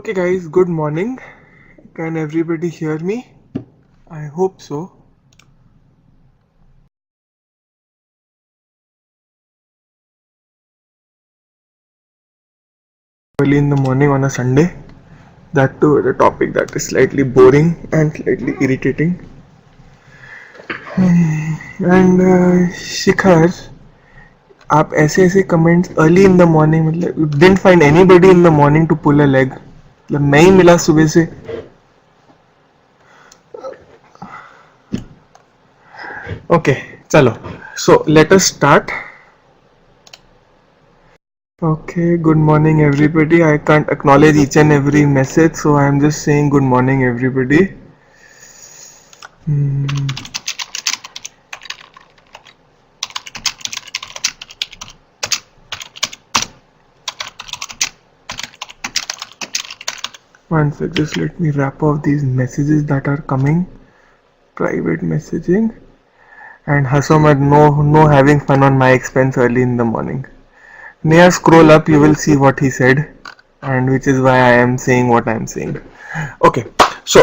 Okay, guys, good morning. Can everybody hear me? I hope so. Early in the morning on a Sunday, that too with a topic that is slightly boring and slightly irritating. And शिखर, आप ऐसे ऐसे comments early in the morning, मतलब you didn't find anybody in the morning to pull a leg, मतलब मैं ही मिला सुबह से. ओके, चलो, so let us start. Okay, good morning everybody. I can't acknowledge each and every message, so I am just saying good morning everybody. Hmm. One sec, just let me wrap off these messages that are coming. Private messaging. And Hasomat, no having fun on my expense early in the morning. Neha, scroll up, you will see what he said, and which is why I am saying what I am saying. Okay, so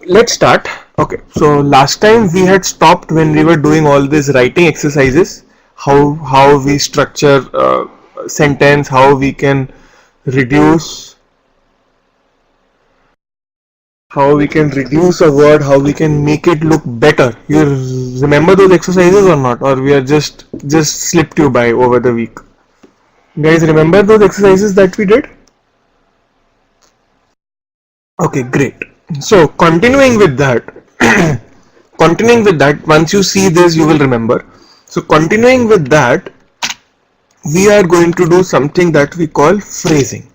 let's start. Okay, so last time we had stopped when we were doing all these writing exercises, how we structure sentence, how we can reduce a word, how we can make it look better. You remember those exercises or not, or we are just slipped you by over the week? Guys, remember those exercises that we did? Okay, great. So continuing with that, once you see this, you will remember. So continuing with that, we are going to do something that we call phrasing.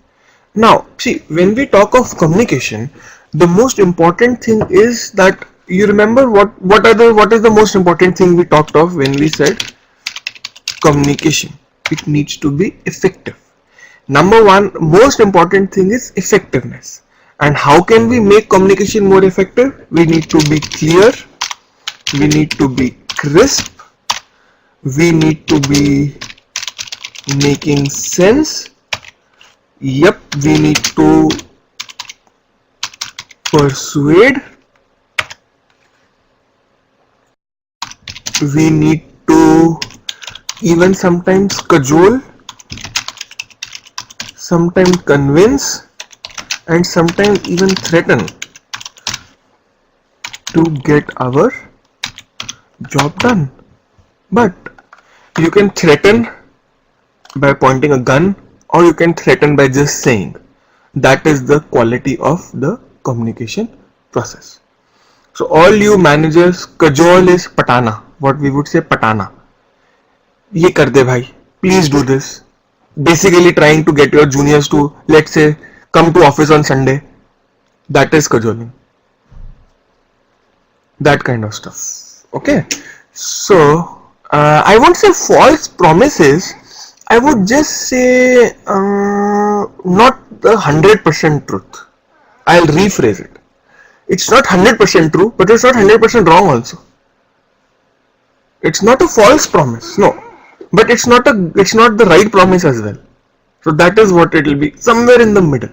Now, see, when we talk of communication, the most important thing is that you remember what is the most important thing we talked of when we said communication. It needs to be effective. Number one, most important thing is effectiveness. And how can we make communication more effective? We need to be clear, we need to be crisp, we need to be making sense. Yep, we need to persuade, we need to even sometimes cajole, sometimes convince, and sometimes even threaten to get our job done. But you can threaten by pointing a gun, or you can threaten by just saying. That is the quality of the communication process. So all you managers, cajole is patana, what we would say patana. ये कर दे भाई, please do this. Basically trying to get your juniors to, let's say, come to office on Sunday. That is cajoling. That kind of stuff. Okay, so I won't say false promises, I would just say not the 100% truth. I'll rephrase it. It's not 100% true, but it's not 100% wrong also. It's not a false promise, no, but it's not the right promise as well. So that is what it will be, somewhere in the middle.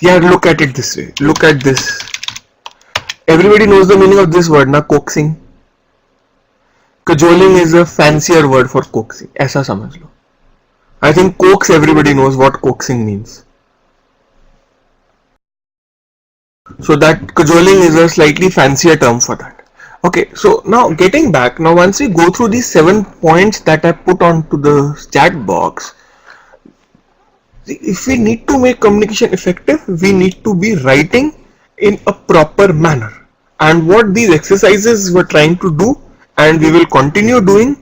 Yeah, look at it this way. Look at this. Everybody knows the meaning of this word, na, coaxing. Cajoling is a fancier word for coaxing. ऐसा समझ लो. I think coax, everybody knows what coaxing means. So that cajoling is a slightly fancier term for that. Okay, so now getting back, now once we go through these 7 points that I put onto the chat box, if we need to make communication effective, we need to be writing in a proper manner. And what these exercises were trying to do, and we will continue doing,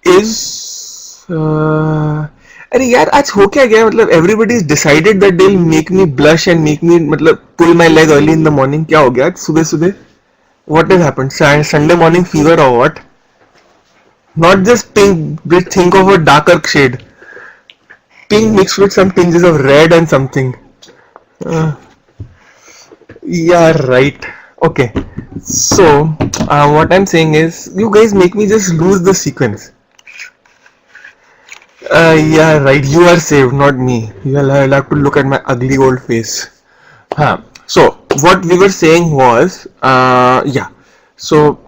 is अरे यार आज हो क्या गया, मतलब everybody is decided that they'll make me blush and make me मतलब pull my leg early in the morning. क्या हो गया आज सुबह सुबह? What has happened? Sunday morning fever or what? Not just pink, think of a darker shade. Pink mixed with some tinges of red and something. Yeah, right. Okay. So, what I'm saying is, you guys make me just lose the sequence. Yeah, right. You are saved, not me. I'll have to look at my ugly old face. Huh. So what we were saying was, yeah. So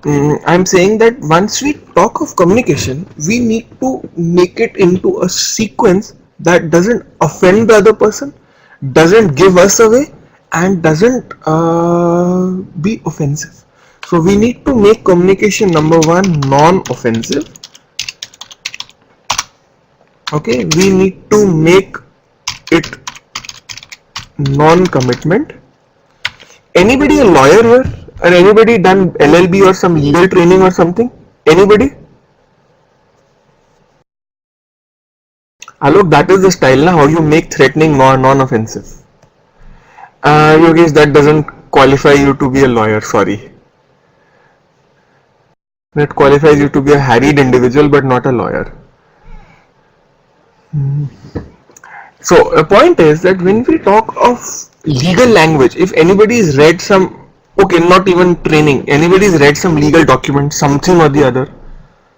I'm saying that once we talk of communication, we need to make it into a sequence that doesn't offend the other person, doesn't give us away, and doesn't be offensive. So we need to make communication number one non-offensive. Okay, we need to make it non-commitment. Anybody a lawyer here? Or anybody done LLB or some legal training or something? Anybody? Alok, that is the style now, how you make threatening non-offensive. Yogesh, that doesn't qualify you to be a lawyer, sorry. That qualifies you to be a harried individual but not a lawyer. So the point is that when we talk of legal language, if anybody's read some, okay, not even training, anybody's read some legal document, something or the other,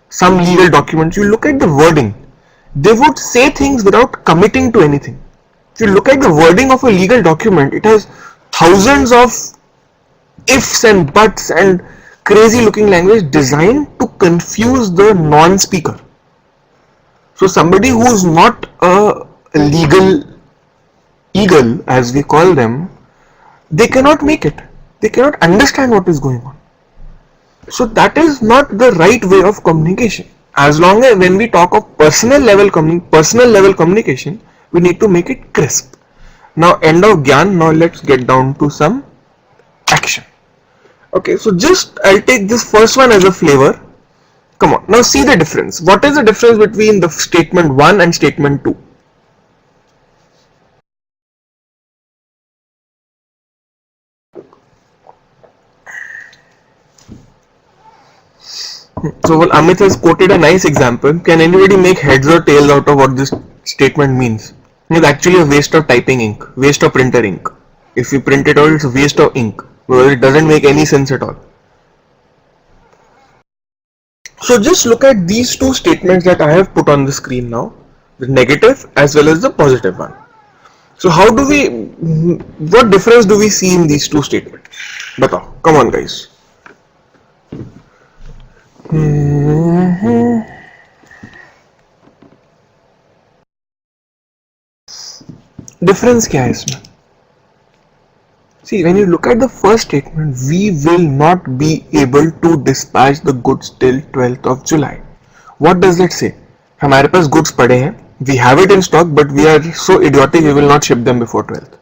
some legal documents, you look at the wording, they would say things without committing to anything. If you look at the wording of a legal document, it has thousands of ifs and buts and crazy looking language designed to confuse the non-speaker. So somebody who's not a legal eagle, as we call them, they cannot make it. They cannot understand what is going on. So that is not the right way of communication. As long as when we talk of personal level communication, we need to make it crisp. Now end of Gyan, now let's get down to some action. Okay, so just I'll take this first one as a flavor. Come on, now see the difference. What is the difference between the statement 1 and statement 2? So well, Amit has quoted a nice example. Can anybody make heads or tails out of what this statement means? It's actually a waste of typing ink, waste of printer ink. If you print it out, it's a waste of ink. Well, it doesn't make any sense at all. So just look at these two statements that I have put on the screen now, the negative as well as the positive one. So how do we, what difference do we see in these two statements? Batao, come on guys. Difference क्या है इसमें? See, when you look at the first statement, we will not be able to dispatch the goods till 12th of July. What does that say? हमारे पास goods पड़े हैं, we have it in stock, but we are so idiotic we will not ship them before 12th.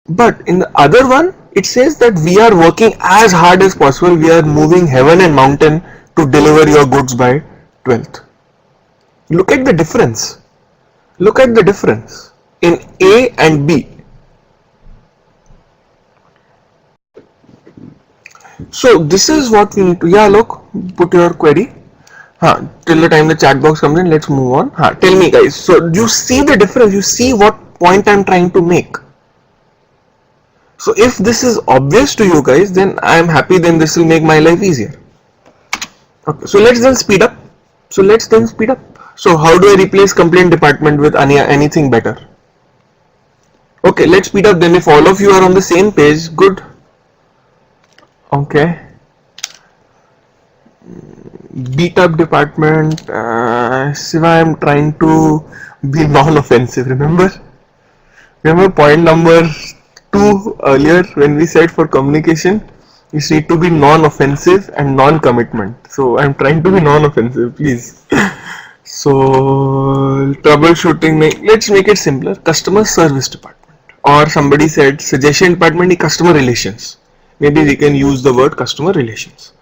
But in the other one, it says that we are working as hard as possible, we are moving heaven and mountain to deliver your goods by 12th. Look at the difference. Look at the difference in A and B. So this is what we need to, yeah, look, put your query. Till the time the chat box comes in, let's move on. Tell me guys, so you see the difference, you see what point I'm trying to make. So if this is obvious to you guys, then I'm happy, then this will make my life easier. Okay, so let's then speed up. So how do I replace complaint department with anything better? Okay, let's speed up then. If all of you are on the same page, good. Okay. Beat up department. Siva, I'm trying to be non-offensive. Remember point number 2 earlier when we said for communication, you need to be non-offensive and non-commitment. So I'm trying to be non-offensive, please. So troubleshooting, let's make it simpler. Customer service department, or somebody said suggestion department, customer relations. Maybe we can use the word customer relations.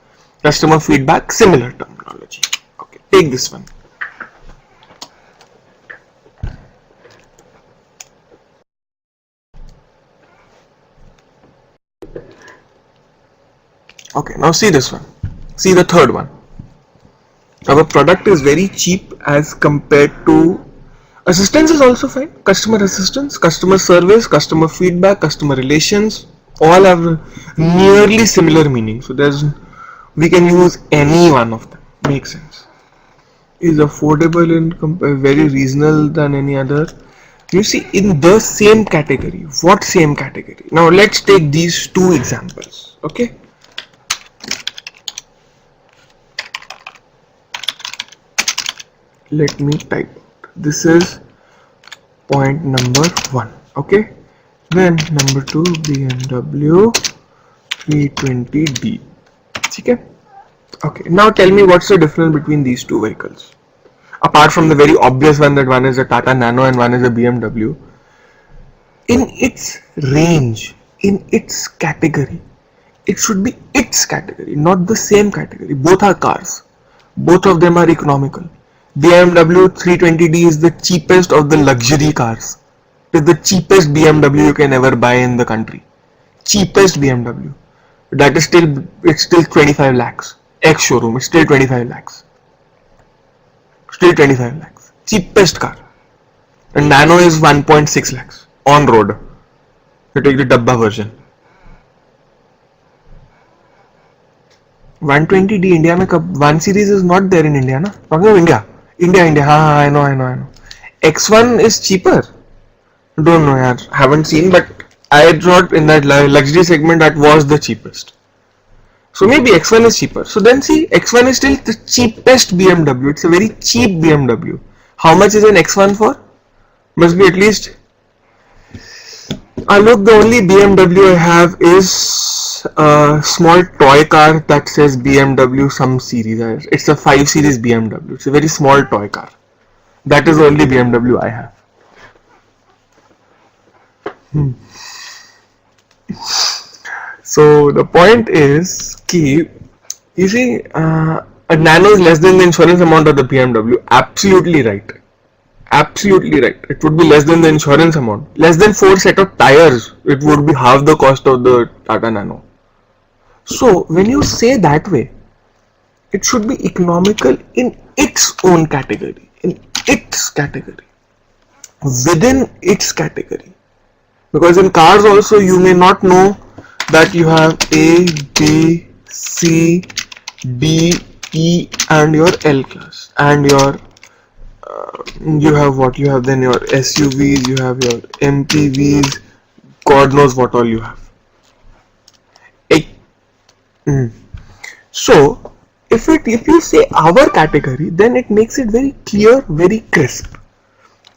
Customer feedback, similar terminology. Okay, take this one. Okay, now see this one. See the third one. Our product is very cheap as compared to, assistance is also fine. Customer assistance, customer service, customer feedback, customer relations, all have nearly similar meaning. So we can use any one of them. Makes sense. is affordable in very reasonable than any other. You see, in the same category. What same category? Now let's take these two examples. Okay. Let me type. This is point number 1. Okay. Then number 2, BMW 320D. Okay. Okay. Now tell me what's the difference between these two vehicles. Apart from the very obvious one that one is a Tata Nano and one is a BMW. In its range, in its category, it should be its category, not the same category. Both are cars. Both of them are economical. BMW 320D is the cheapest of the luxury cars. It is the cheapest BMW you can ever buy in the country. Cheapest BMW. That is it's still 25 lakhs. Ex showroom, it's still 25 lakhs. Still 25 lakhs. Cheapest car. And Nano is 1.6 lakhs on road. You take the Dabba version. 120D India mein 1 series is not there in India, na? Talking of India. India. I know. X1 is cheaper. Don't know, yaar. Haven't seen, but I thought in that luxury segment that was the cheapest. So maybe X1 is cheaper. So then see, X1 is still the cheapest BMW. It's a very cheap BMW. How much is an X1 for? Must be at least. Look, the only BMW I have is a small toy car that says BMW some series. It's a 5 series BMW. It's a very small toy car. That is the only BMW I have. So the point is, you see, a Nano is less than the insurance amount of the BMW. Absolutely right. Absolutely right. It would be less than the insurance amount. Less than 4 set of tires. It would be half the cost of the Tata Nano. So when you say that way, it should be economical in its own category. In its category. Within its category. Because in cars also you may not know that you have A, B, C, D, E and your L class. And your you have what? You have then your SUVs, you have your MPVs, God knows what all you have. So if you say our category, then it makes it very clear, very crisp.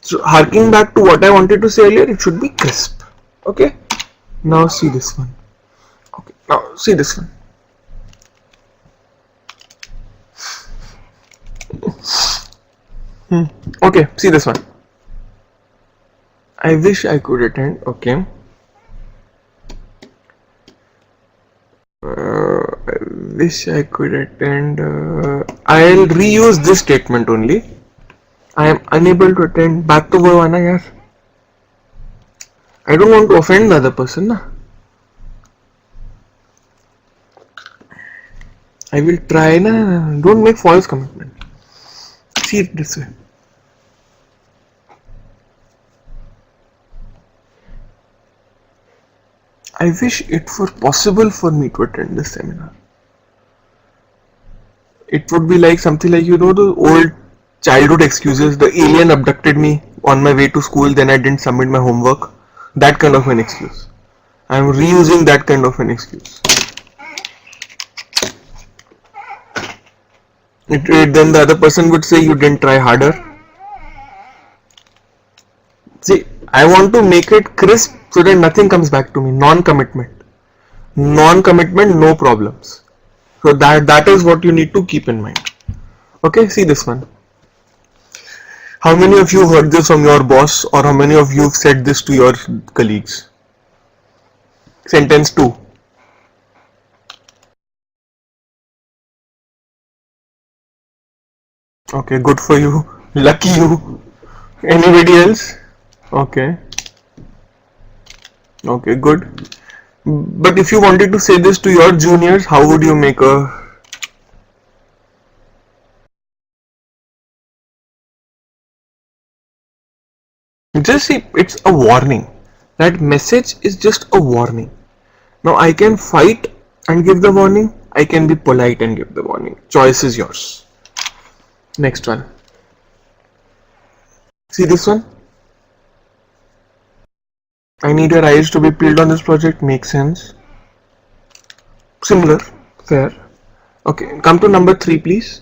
So harking back to what I wanted to say earlier, it should be crisp. Okay. Now see this one. Okay. Now see this one. Okay, see this one. I wish I could attend. Okay. I wish I could attend. I'll reuse this statement only. I am unable to attend. Back to Bhavana, yaar. I don't want to offend the other person, na. I will try, na. Don't make false commitment. See it this way. I wish it were possible for me to attend this seminar. It would be like something like, you know, the old childhood excuses. The alien abducted me on my way to school, then I didn't submit my homework. That kind of an excuse. I am reusing that kind of an excuse. Then the other person would say you didn't try harder. See, I want to make it crisp so that nothing comes back to me. Non-commitment. Non-commitment, no problems. So that is what you need to keep in mind. Okay, see this one. How many of you heard this from your boss, or how many of you have said this to your colleagues? Sentence 2. Okay, good for you. Lucky you. Anybody else? Okay. Okay, good. But if you wanted to say this to your juniors, how would you make a... Just see, it's a warning. That message is just a warning. Now I can fight and give the warning. I can be polite and give the warning. Choice is yours. Next one. See this one? I need your eyes to be peeled on this project. Makes sense. Similar. Fair. Okay, come to number 3 please.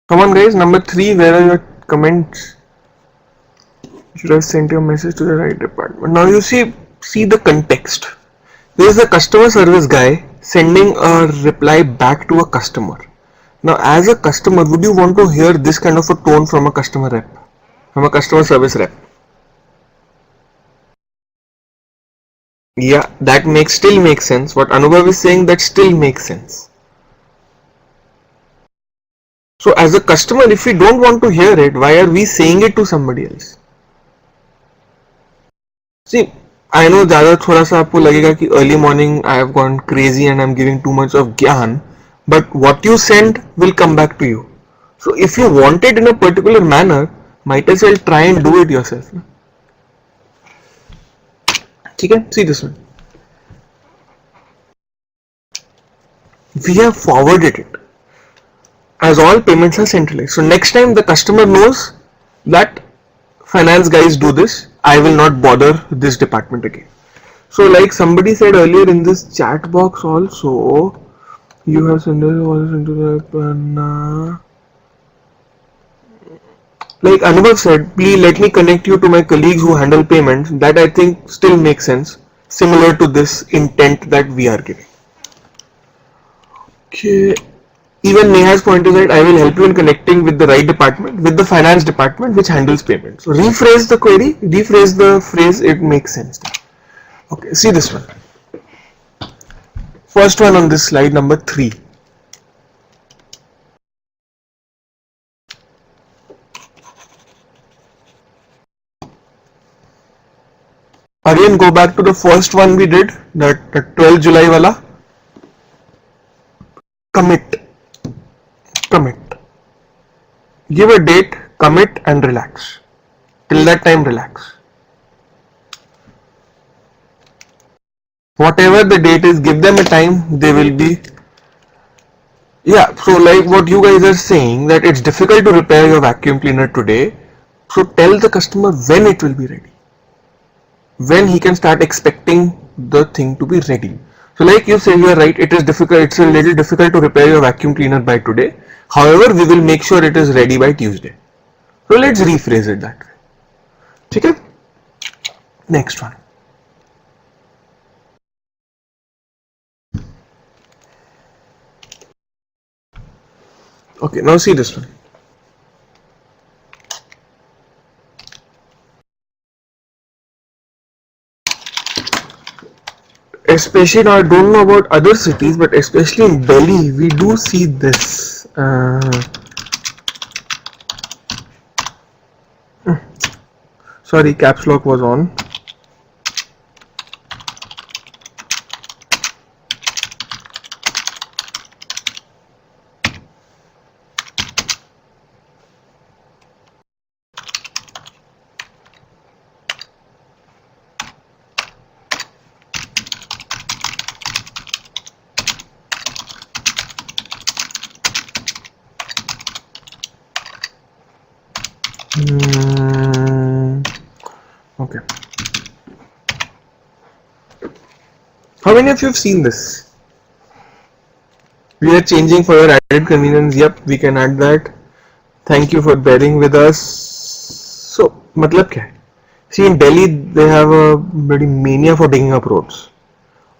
Come on guys, number 3, where are your comments? Should have sent your message to the right department. Now you see the context. There is a customer service guy sending a reply back to a customer. Now as a customer, would you want to hear this kind of a tone from a customer rep? From a customer service rep? Yeah, that still makes sense. What Anubhav is saying, that still makes sense. So as a customer, if we don't want to hear it, why are we saying it to somebody else? See, I know ज़्यादा थोड़ा सा आपको लगेगा कि early morning I have gone crazy and I'm giving too much of ज्ञान, but what you send will come back to you. So if you want it in a particular manner, might as well try and do it yourself. ठीक है? See this one. We have forwarded it. As all payments are centralized. So next time the customer knows that finance guys do this, I will not bother this department again. So like somebody said earlier in this chat box also, you have sent us into the like Anubhav said, please let me connect you to my colleagues who handle payments. That I think still makes sense, similar to this intent that we are giving. Okay. Even Neha's point is that I will help you in connecting with the right department, with the finance department which handles payments. So rephrase the query, rephrase the phrase, it makes sense. Okay, see this one. First one on this slide, number 3. Again, go back to the first one we did, that 12 July wala. Commit. Give a date, commit and relax. Till that time, relax. Whatever the date is, give them a time, they will be. Yeah, so like what you guys are saying, that it's difficult to repair your vacuum cleaner today. So tell the customer when it will be ready. When he can start expecting the thing to be ready. So like you say, you are right, it is difficult, it's a little difficult to repair your vacuum cleaner by today. However, we will make sure it is ready by Tuesday. So let's rephrase it that way. Okay? Next one. Okay, now see this one. Especially now, I don't know about other cities, but especially in Delhi, we do see this. Sorry, caps lock was on. Okay. How many of you have seen this? We are changing for your added convenience. Yep, we can add that. Thank you for bearing with us. So, मतलब क्या है? See, in Delhi they have a very mania for digging up roads.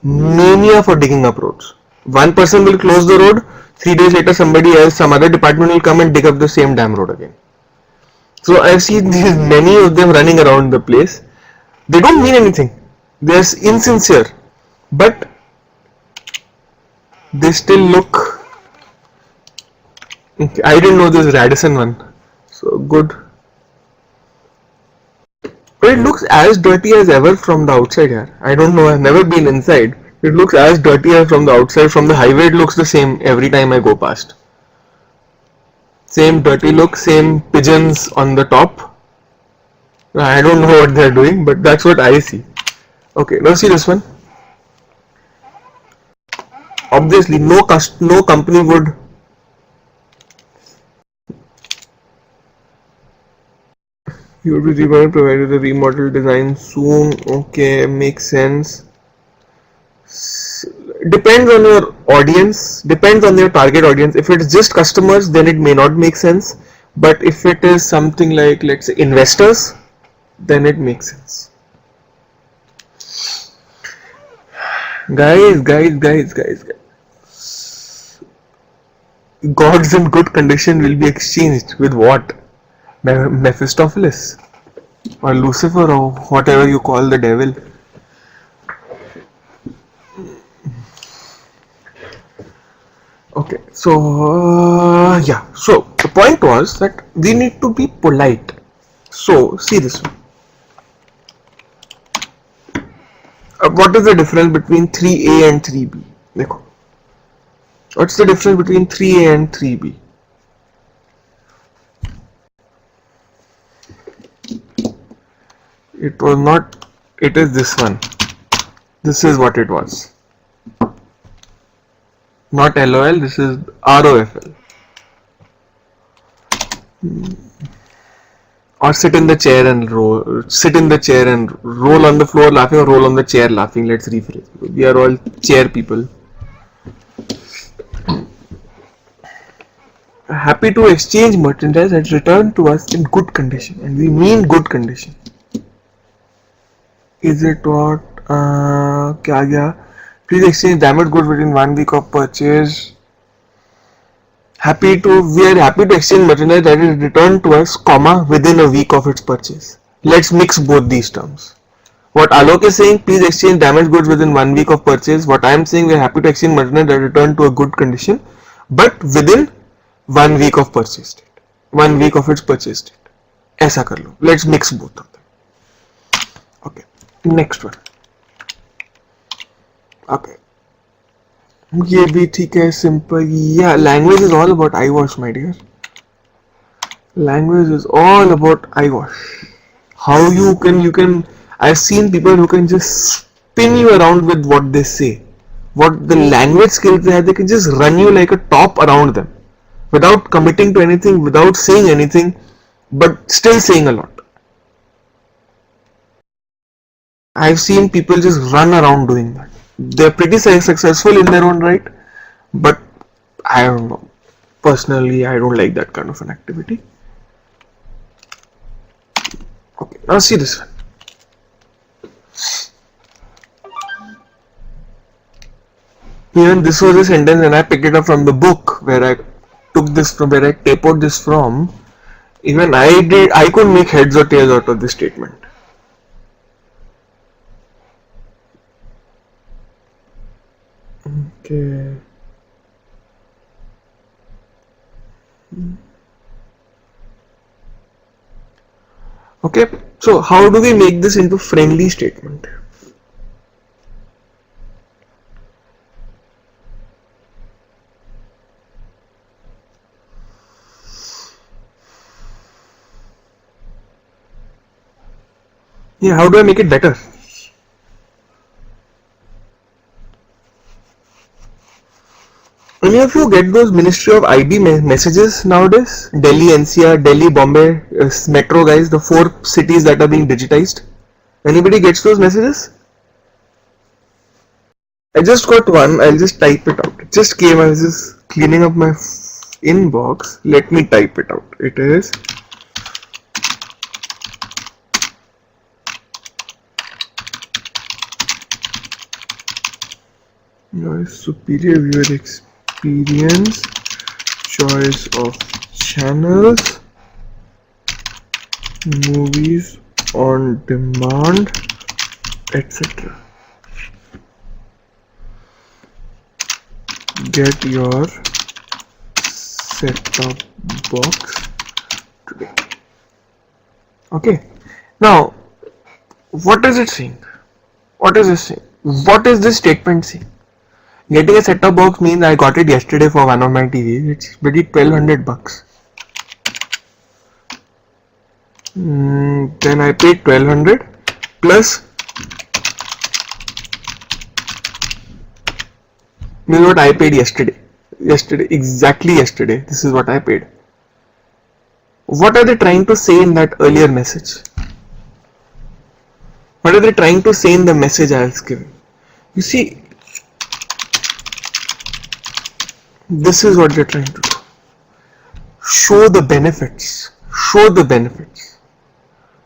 Mania for digging up roads. One person will close the road. 3 days later, somebody else, some other department will come and dig up the same damn road again. So I've seen these many of them running around the place. They don't mean anything. They're insincere, but they still look. I didn't know this Radisson one. So good. But it looks as dirty as ever from the outside here. I don't know. I've never been inside. It looks as dirty as from the outside. From the highway, it looks the same every time I go past. Same dirty look, same pigeons on the top. I don't know what they're doing, but that's what I see. Okay, now see this one. Obviously, no company would. You will be provided the remodel design soon. Okay, makes sense. Depends on your audience, depends on your target audience. If it's just customers, then it may not make sense. But if it is something like, let's say, investors, then it makes sense. Guys. Gods in good condition will be exchanged with what? Mephistopheles or Lucifer or whatever you call the devil. Okay, so yeah, so the point was that we need to be polite. So see this one. What is the difference between 3A and 3B? देखो. What's the difference between 3A and 3B? It was not, it is this one. This is what it was. Not LOL, this is ROFL. Or sit in the chair and roll on the floor laughing, or roll on the chair laughing. Let's rephrase. We are all chair people. Happy to exchange merchandise and return to us in good condition, and we mean good condition. Is it what? क्या गया? Please exchange damaged goods within 1 week of purchase. We are happy to exchange merchandise that is returned to us, comma, within a week of its purchase. Let's mix both these terms. What Alok is saying, please exchange damaged goods within 1 week of purchase. What I am saying, we are happy to exchange merchandise that returned to a good condition, but within 1 week of purchase date. 1 week of its purchase date. ऐसा कर लो. Let's mix both of them. Okay. Next one. Okay. ये भी ठीक है, simple. Yeah, language is all about eyewash, my dear. Language is all about eyewash. How you can. I've seen people who can just spin you around with what they say. What the language skills they have, they can just run you like a top around them, without committing to anything, without saying anything, but still saying a lot. I've seen people just run around doing that. They're pretty successful in their own right, but I don't know. Personally, I don't like that kind of an activity. Okay, now see this one. Even this was a sentence, and I picked it up from the book where I took this from, where I tapered this from. Even I couldn't make heads or tails out of this statement. Okay. Okay, so how do we make this into friendly statement? Yeah, how do I make it better? Any of you get those Ministry of IB messages nowadays? Delhi, NCR, Delhi, Bombay, Metro guys, the 4 cities that are being digitized. Anybody gets those messages? I just got one. I'll just type it out. It just came. I was just cleaning up my inbox. Let me type it out. It is your superior viewer experience, choice of channels, movies on demand, etc. Get your set-top box today. Okay, now what is it saying? What is this saying? What is this statement saying? Getting a set-top box means I got it yesterday for one of my TVs. It's pretty $1,200. Then I paid 1200 plus, this is what I paid yesterday. Exactly yesterday, this is what I paid. What are they trying to say in that earlier message? What are they trying to say in the message I was given? You see, this is what they're trying to do. Show the benefits. Show the benefits.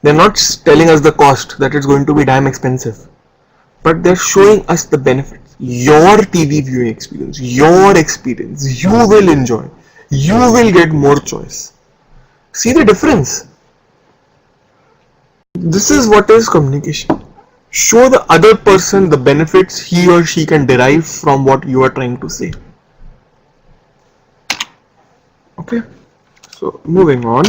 They're not telling us the cost, that it's going to be damn expensive. But they're showing us the benefits. Your TV viewing experience, your experience, you will enjoy. You will get more choice. See the difference? This is what is communication. Show the other person the benefits he or she can derive from what you are trying to say. Okay, so moving on.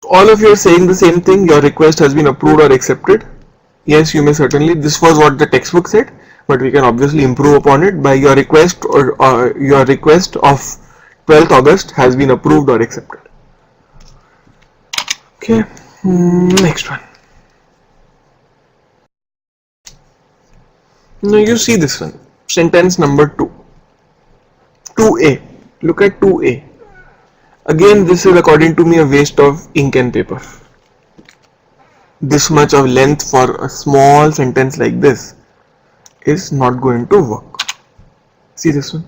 All of you are saying the same thing. Your request has been approved or accepted. Yes, you may certainly. This was what the textbook said, but we can obviously improve upon it by your request, or your request of 12th August has been approved or accepted. Okay, next one. Now you see this one. Sentence number 2. 2A. Look at 2A. Again, this is according to me a waste of ink and paper. This much of length for a small sentence like this is not going to work. See this one.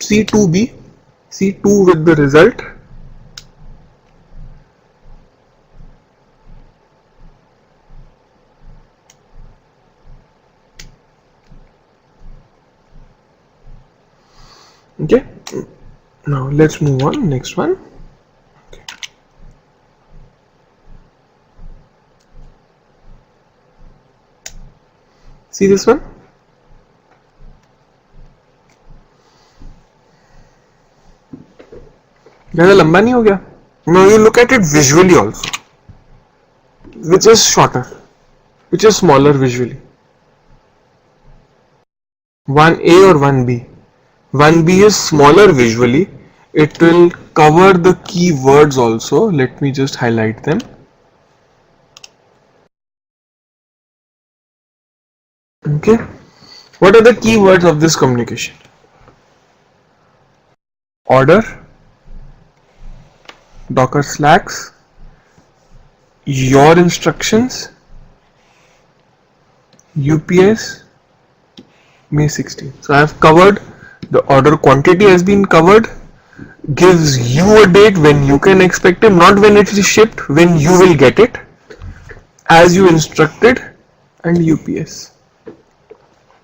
See 2B. See 2 with the result. Okay, now let's move on. Next one. Okay. See this one. ज़्यादा लंबा नहीं हो गया? Now you look at it visually also. Which is shorter? Which is smaller visually? 1A or 1B? 1B is smaller visually. It will cover the keywords also. Let me just highlight them. Okay. What are the keywords of this communication? Order, Docker Slacks, your instructions, UPS, May 16. So I have covered. The order quantity has been covered. Gives you a date when you can expect it, not when it is shipped, when you will get it, as you instructed, and UPS.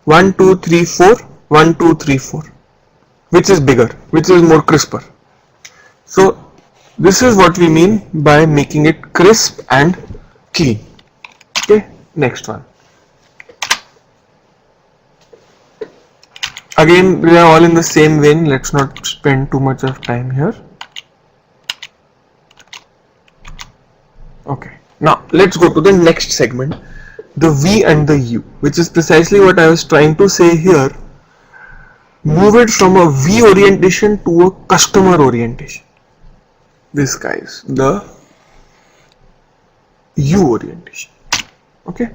1, 2, 3, 4, 1, 2, 3, 4. Which is bigger? Which is more crisper? So this is what we mean by making it crisp and clean. Okay, next one. Again, we are all in the same vein. Let's not spend too much of time here. Okay, now let's go to the next segment, the V and the U, which is precisely what I was trying to say here. Move it from a V orientation to a customer orientation. This guys, the U orientation. Okay.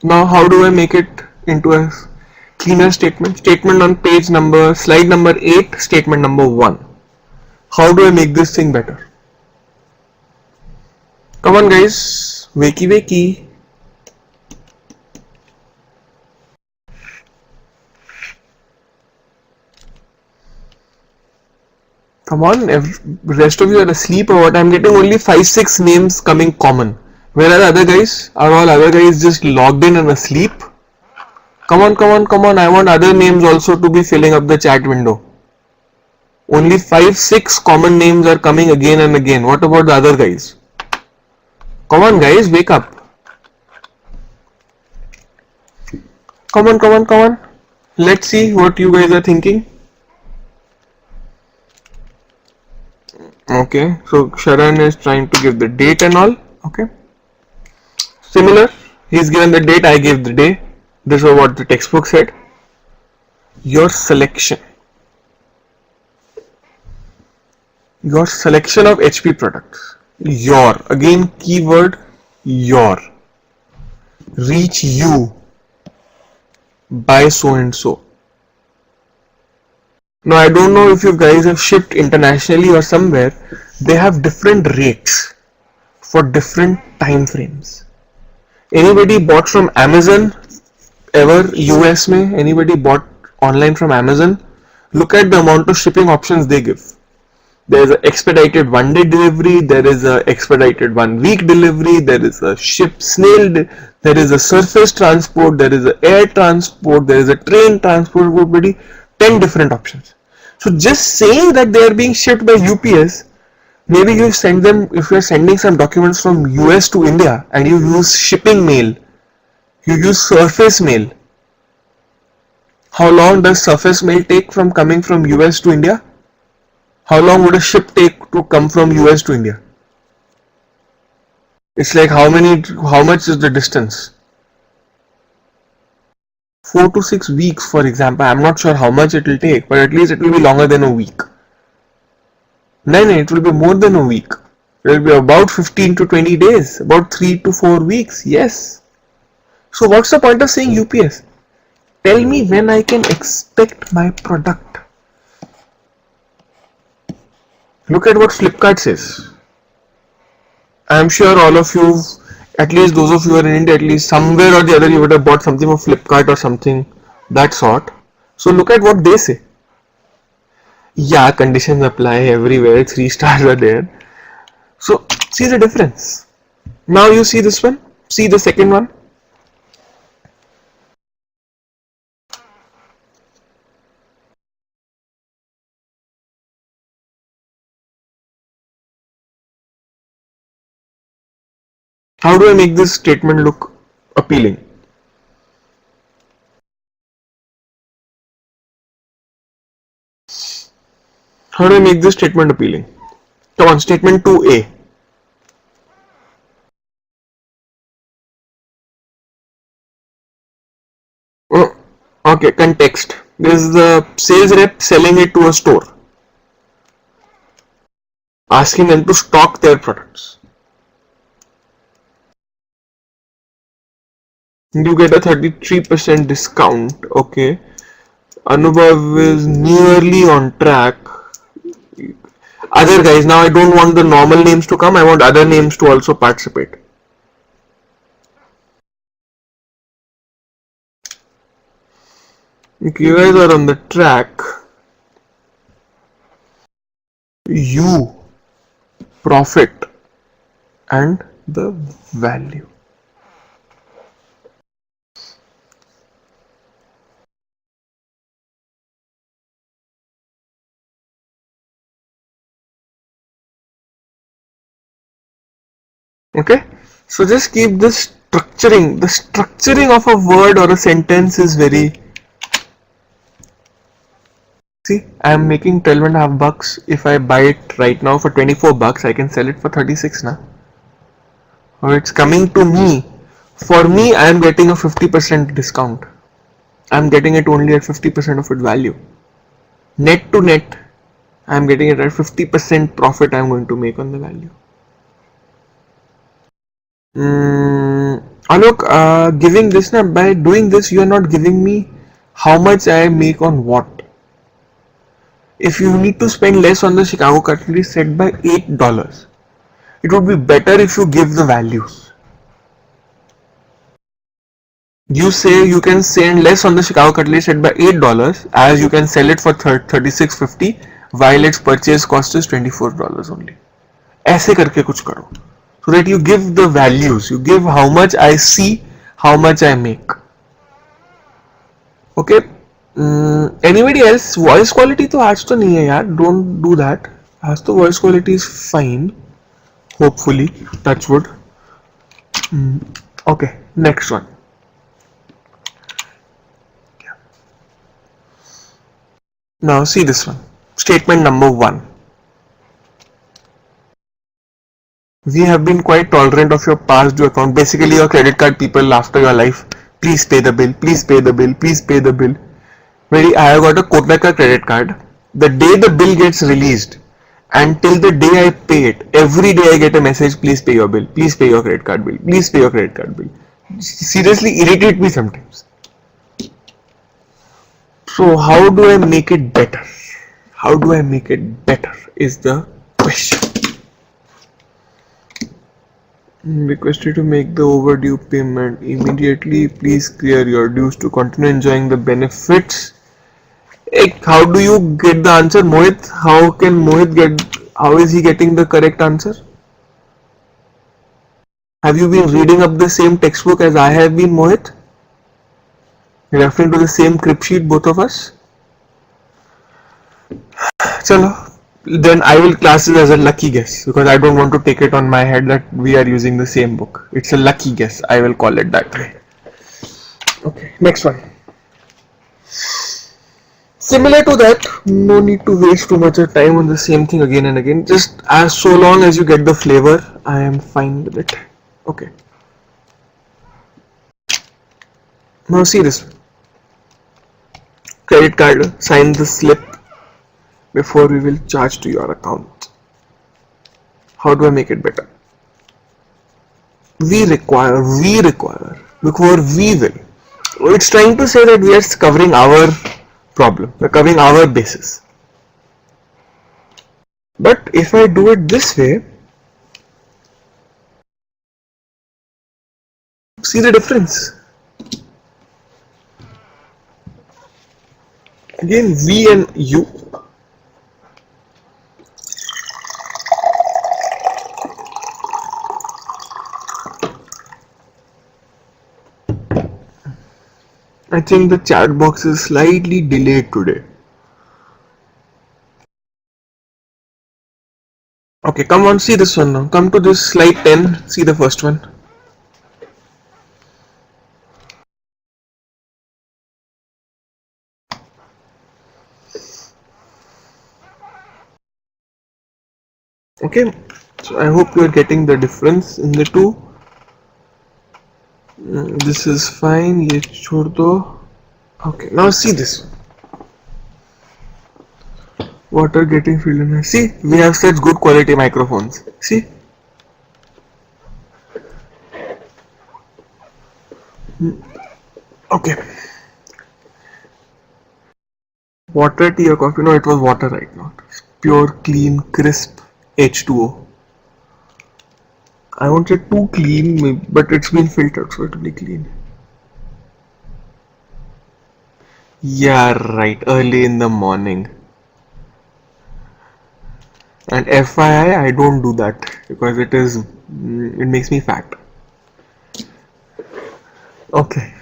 Now how do I make it into a cleaner statement? Statement on page number, slide number 8, statement number 1. How do I make this thing better? Come on guys, wakey. Come on, rest of you are asleep or what? I'm getting only 5-6 names coming common. Where are the other guys? Are all other guys just logged in and asleep? Come on. I want other names also to be filling up the chat window. Only 5-6 common names are coming again and again. What about the other guys? Come on guys, wake up. Come on. Let's see what you guys are thinking. Okay, so Sharan is trying to give the date and all. Okay, similar. He's given the date, I gave the day. This is what the textbook said. Your selection. Your selection of HP products. Your. Again, keyword your. Reach you by so and so. Now I don't know if you guys have shipped internationally or somewhere. They have different rates for different time frames. Anybody bought from Amazon ever? US में anybody bought online from Amazon? Look at the amount of shipping options they give. There is an expedited 1 day delivery, there is a expedited 1 week delivery, there is a ship snail, there is a surface transport, there is a air transport, there is a train transport, 10 different options. So just saying that they are being shipped by UPS, maybe you send them, if you are sending some documents from US to India and you use shipping mail, you use surface mail. How long does surface mail take from coming from US to India? How long would a ship take to come from US to India? It's like how much is the distance? 4 to 6 weeks, for example. I'm not sure how much it will take, but at least it will be longer than a week. No, it will be more than a week. It will be about 15 to 20 days, about 3 to 4 weeks, yes. So what's the point of saying UPS? Tell me when I can expect my product. Look at what Flipkart says. I'm sure all of you, at least those of you who are in India, at least somewhere or the other you would have bought something from Flipkart or something that sort. So look at what they say. Yeah, conditions apply everywhere, 3 stars are there. So see the difference. Now you see this one, see the second one. How do I make this statement look appealing? How do I make this statement appealing? Come on, statement 2A. Oh, okay, context. This is the sales rep selling it to a store, asking them to stock their products. You get a 33% discount. Okay. Anubhav is nearly on track. Other guys, now I don't want the normal names to come, I want other names to also participate. If you guys are on the track, you, profit, and the value. Okay, so just keep this structuring. The structuring of a word or a sentence is very. See, I am making 12.5 bucks. If I buy it right now for 24 bucks, I can sell it for 36 now. Or it's coming to me. For me, I am getting a 50% discount. I am getting it only at 50% of its value. Net to net, I am getting it at 50% profit I am going to make on the value. Alok, giving this now, by doing this, you are not giving me how much I make on what. If you need to spend less on the Chicago cutlery set by $8, it would be better if you give the values. You say you can spend less on the Chicago cutlery set by $8 as you can sell it for $36.50 while its purchase cost is $24 only. ऐसे करके कुछ करो. So that you give the values, you give how much I see, how much I make. Okay. Anybody else? Voice quality तो आज तो नहीं है यार. Don't do that. आज तो voice quality is fine. Hopefully, touch wood. Okay, next one. Now see this one. Statement number 1. We have been quite tolerant of your past due account. Basically, your credit card people after your life. Please pay the bill. Please pay the bill. Please pay the bill. Very, I have got a Kotaka credit card. The day the bill gets released, until the day I pay it, every day I get a message, please pay your bill, please pay your credit card bill, please pay your credit card bill. Seriously irritate me sometimes. So how do I make it better? How do I make it better is the question. Request you to make the overdue payment immediately. Please clear your dues to continue enjoying the benefits. Hey, how do you get the answer, Mohit? How can Mohit get? How is he getting the correct answer? Have you been reading up the same textbook as I have been, Mohit? Referring to the same crib sheet, both of us? Chalo. Then I will class it as a lucky guess because I don't want to take it on my head that we are using the same book. It's a lucky guess. I will call it that way. Okay, next one. Similar to that, no need to waste too much of time on the same thing again and again. Just as so long as you get the flavor, I am fine with it. Okay. Now see this. Credit card, sign the slip before we will charge to your account. How do I make it better? We require, before we will. It's trying to say that we are covering our problem, we're covering our basis. But if I do it this way, see the difference. Again, we and you. I think the chat box is slightly delayed today. Okay, come on, see this one now. Come to this slide 10, see the first one. Okay, so I hope you are getting the difference in the two. This is fine, ye chhod do. Okay, now see this. Water getting filled in. See, we have such good quality microphones. See? Okay. Water, tea or coffee? No, it was water right now. Pure, clean, crisp H2O. I won't say too clean, but it's been filtered, so it'll be clean. Yeah, right. Early in the morning. And FYI, I don't do that because it makes me fat. Okay.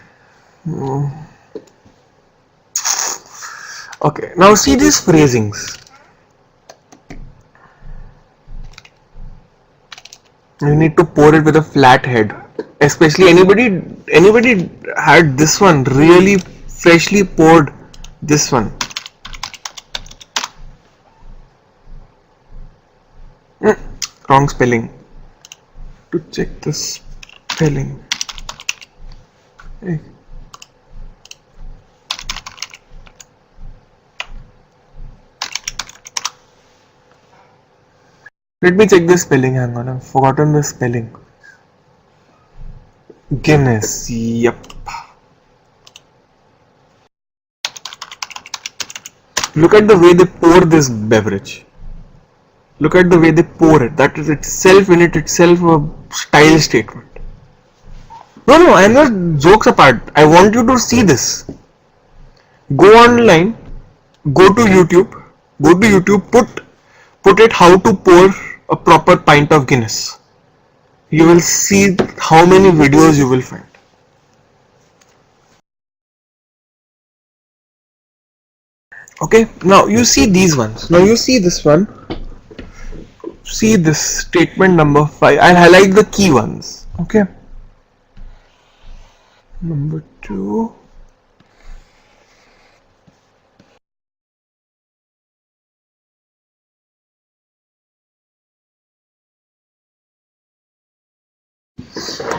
Okay. Now see these phrasings. You need to pour it with a flat head. Especially anybody had this one really freshly poured this one. Wrong spelling. To check the spelling. Hey. Let me check the spelling. Hang on, I've forgotten the spelling. Guinness. Yep. Look at the way they pour this beverage. Look at the way they pour it. That is itself in it itself a style statement. No, I'm not jokes apart. I want you to see this. Go online, go to YouTube, put it how to pour a proper pint of Guinness. You will see how many videos you will find. Okay, now you see these ones. Now you see this one. See this statement number 5. I'll highlight the key ones. Okay. Number 2.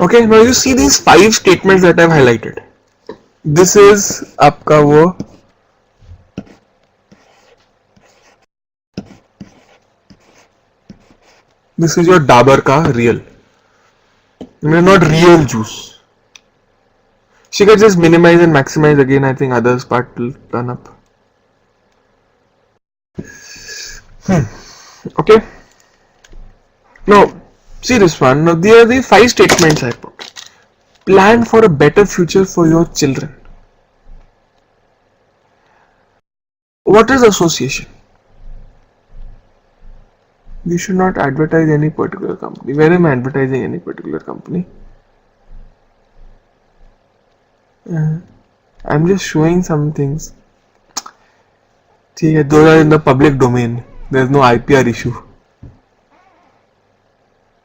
Okay, now you see these 5 statements that I've highlighted. This is आपका वो this is your Dabur ka real. Not real juice. She can just minimize and maximize again. I think others part will turn up. Okay. Now, see this one. Now, there are the 5 statements I put. Plan for a better future for your children. What is association? We should not advertise any particular company. Where am I advertising any particular company? I'm just showing some things. Those are in the public domain. There's no IPR issue.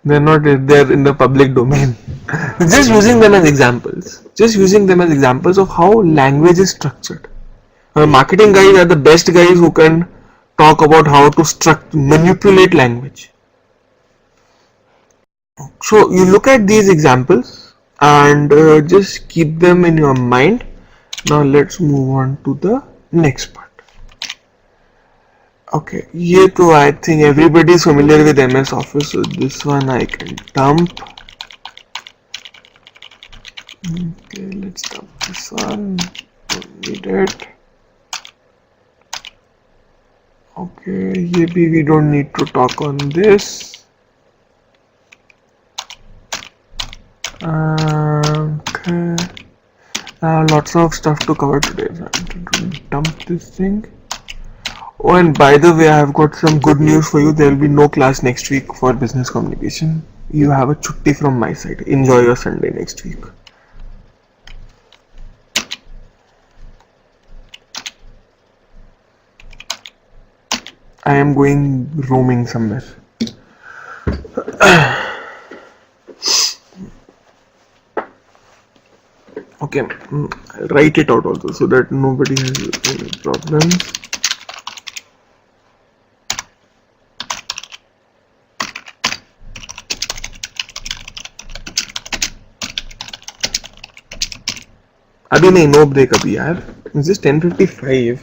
They're not there in the public domain. Just using them as examples. Just using them as examples of how language is structured. Marketing guys are the best guys who can talk about how to manipulate language. So you look at these examples and just keep them in your mind. Now let's move on to the next part. Okay, ये तो I think everybody is familiar with MS Office, so this one I can dump. Okay, let's dump this one. Don't need it. Okay, ये भी we don't need to talk on this. Okay, lots of stuff to cover today, so I'm going to dump this thing. Oh, and by the way, I have got some good news for you. There will be no class next week for business communication. You have a chutti from my side. Enjoy your Sunday next week. I am going roaming somewhere. Okay, I'll write it out also so that nobody has any problems. अभी नहीं, no break अभी यार. It's just 10:55.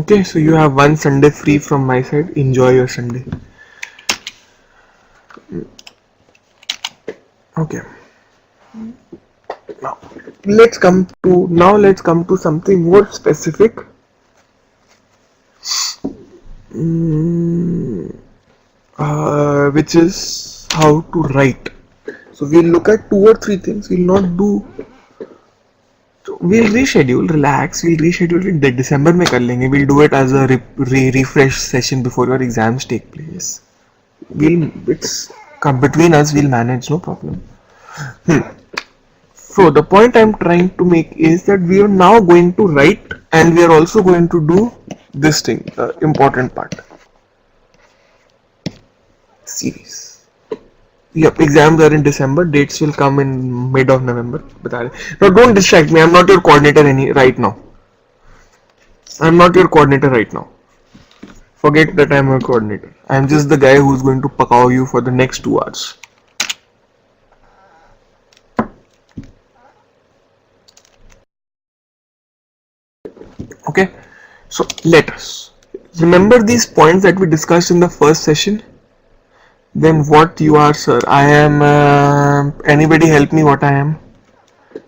Okay, so you have one Sunday free from my side. Enjoy your Sunday. Okay. Now let's come to something more specific. Which is how to write. So we'll look at 2 or 3 things. We'll reschedule. Relax. We'll reschedule it December में कर लेंगे. We'll do it as a refresh session before your exams take place. It's between us. We'll manage. No problem. So the point I'm trying to make is that we are now going to write, and we are also going to do this thing, the important part. Series. Yep, exams are in December. Dates will come in mid of November. Now don't distract me. I'm not your coordinator right now. I'm not your coordinator right now. Forget that I'm your coordinator. I'm just the guy who's going to pakao you for the next 2 hours. Okay, so letters. Remember these points that we discussed in the first session? Then what you are, sir? I am, anybody help me what I am?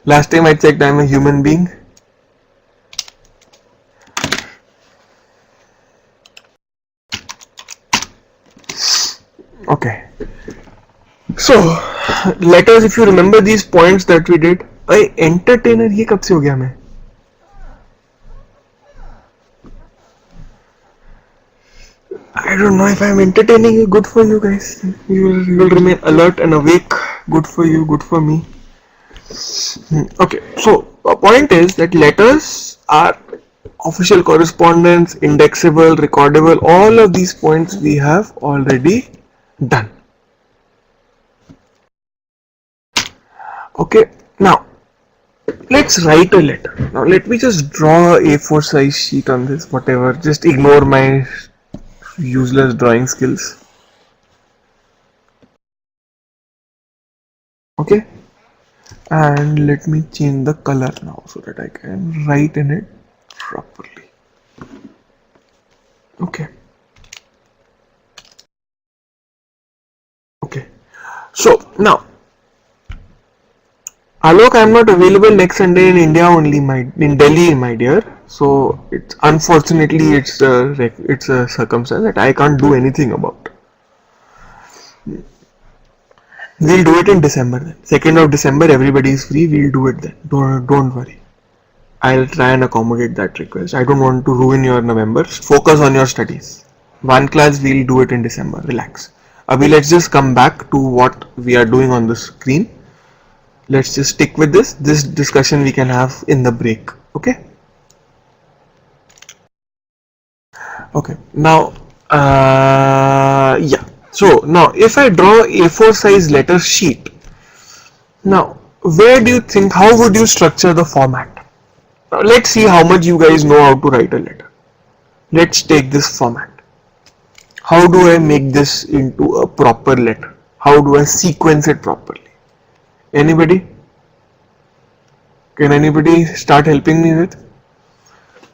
Last time I checked, I am a human being. Okay. So, letters, if you remember these points that we did. Entertainer, ये कब से हो गया मैं? I don't know if I'm entertaining you. Good for you guys. You will remain alert and awake. Good for you. Good for me. Okay. So the point is that letters are official correspondence, indexable, recordable. All of these points we have already done. Okay. Now let's write a letter. Now let me just draw a A4 size sheet on this. Whatever. Just ignore my useless drawing skills. Okay, and let me change the color now so that I can write in it properly. Okay, okay. So now, Alok, I'm not available next Sunday in India only, in Delhi, my dear. So it's unfortunately it's a circumstance that I can't do anything about. We'll do it in December then. 2nd of December, everybody is free. We'll do it then. Don't worry. I'll try and accommodate that request. I don't want to ruin your November. Focus on your studies. One class we'll do it in December. Relax. Abhi, let's just come back to what we are doing on the screen. Let's just stick with this. This discussion we can have in the break. Okay? Okay. Now, yeah. So now, if I draw A4 size letter sheet, now where do you think? How would you structure the format? Now, let's see how much you guys know how to write a letter. Let's take this format. How do I make this into a proper letter? How do I sequence it properly? Anybody? Can anybody start helping me with?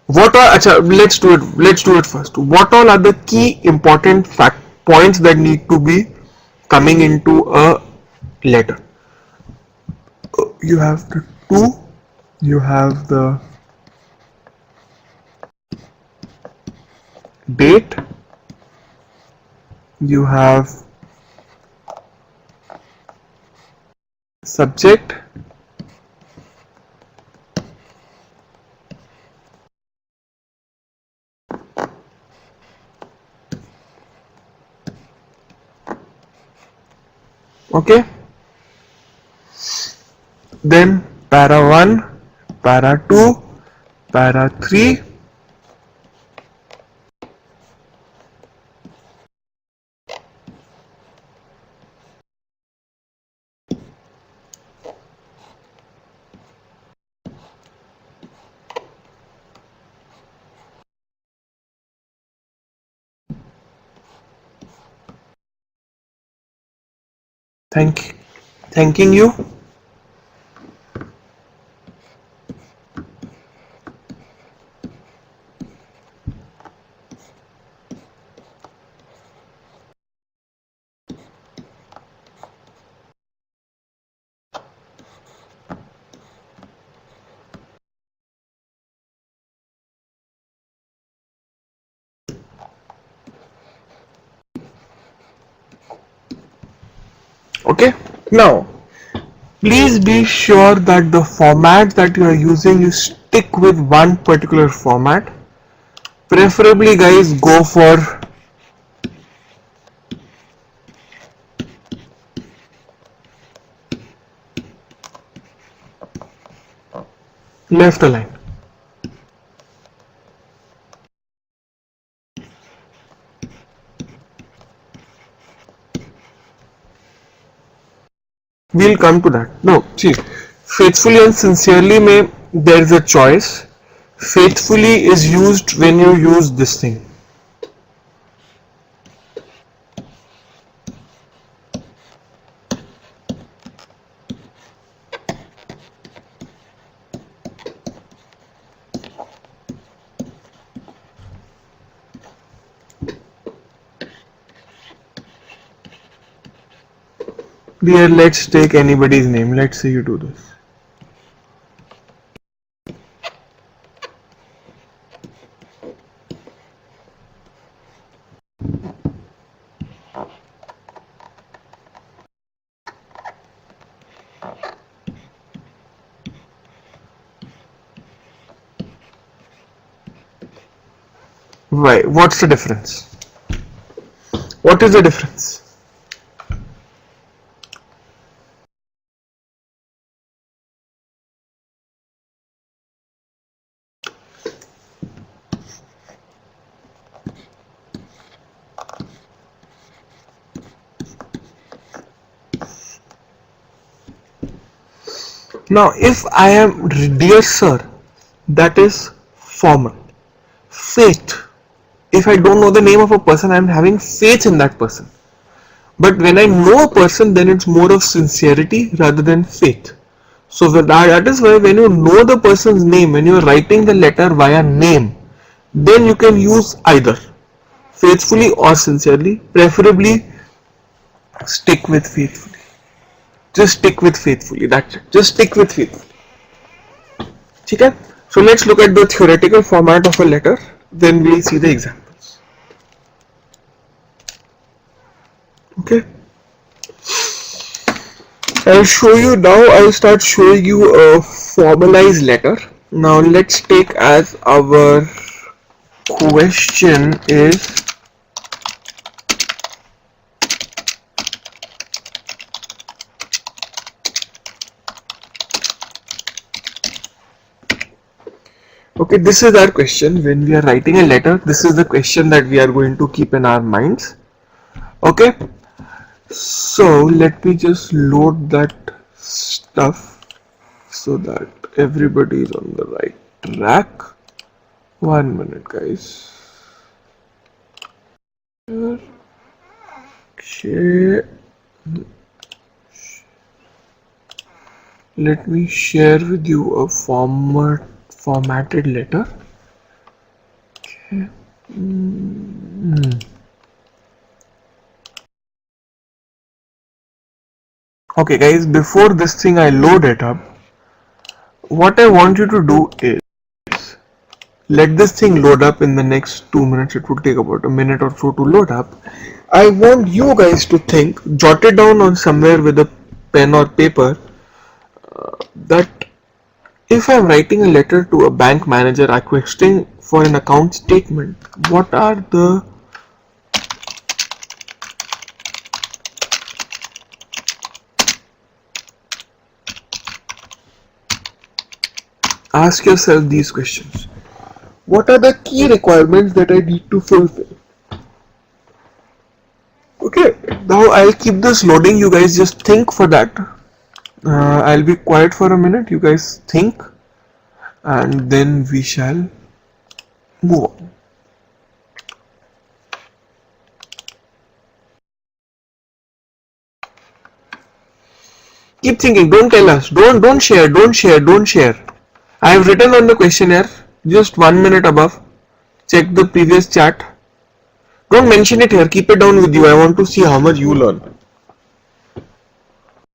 What are, let's do it first. What all are the key important fact points that need to be coming into a letter? You have the to, you have the date, you have subject, okay, then para 1, para 2, para 3, thanking you. Okay, now please be sure that the format that you are using, you stick with one particular format. Preferably, guys, go for left align. We'll come to that. No, see, faithfully and sincerely, there is a choice. Faithfully is used when you use this thing. Dear, let's take anybody's name. Let's say you do this. Why? What's the difference? What is the difference? Now, if I am dear sir, that is formal. Faith. If I don't know the name of a person, I am having faith in that person. But when I know a person, then it's more of sincerity rather than faith. So that is why when you know the person's name, when you're writing the letter via name, then you can use either faithfully or sincerely. Preferably stick with faithfully. Just stick with faithfully. That's it. Just stick with faithfully. Okay? So let's look at the theoretical format of a letter. Then we'll see the examples. Okay. I'll show you now. I'll start showing you a formalized letter. Now let's take as our question is okay, this is our question. When we are writing a letter, this is the question that we are going to keep in our minds. Okay, so let me just load that stuff so that everybody is on the right track. 1 minute, guys. Okay. Let me share with you a formatted letter. Okay. Okay guys, before this thing I load it up, what I want you to do is let this thing load up in the next 2 minutes. It would take about a minute or so to load up. I want you guys to think, jot it down on somewhere with a pen or paper, that if I'm writing a letter to a bank manager requesting for an account statement, what are the ask yourself these questions. What are the key requirements that I need to fulfill? Okay, now I'll keep this loading. You guys just think for that. I'll be quiet for a minute. You guys think, and then we shall move on. Keep thinking. Don't tell us. Don't share. Don't share. Don't share. I have written on the questionnaire. Just 1 minute above. Check the previous chat. Don't mention it here. Keep it down with you. I want to see how much you learn.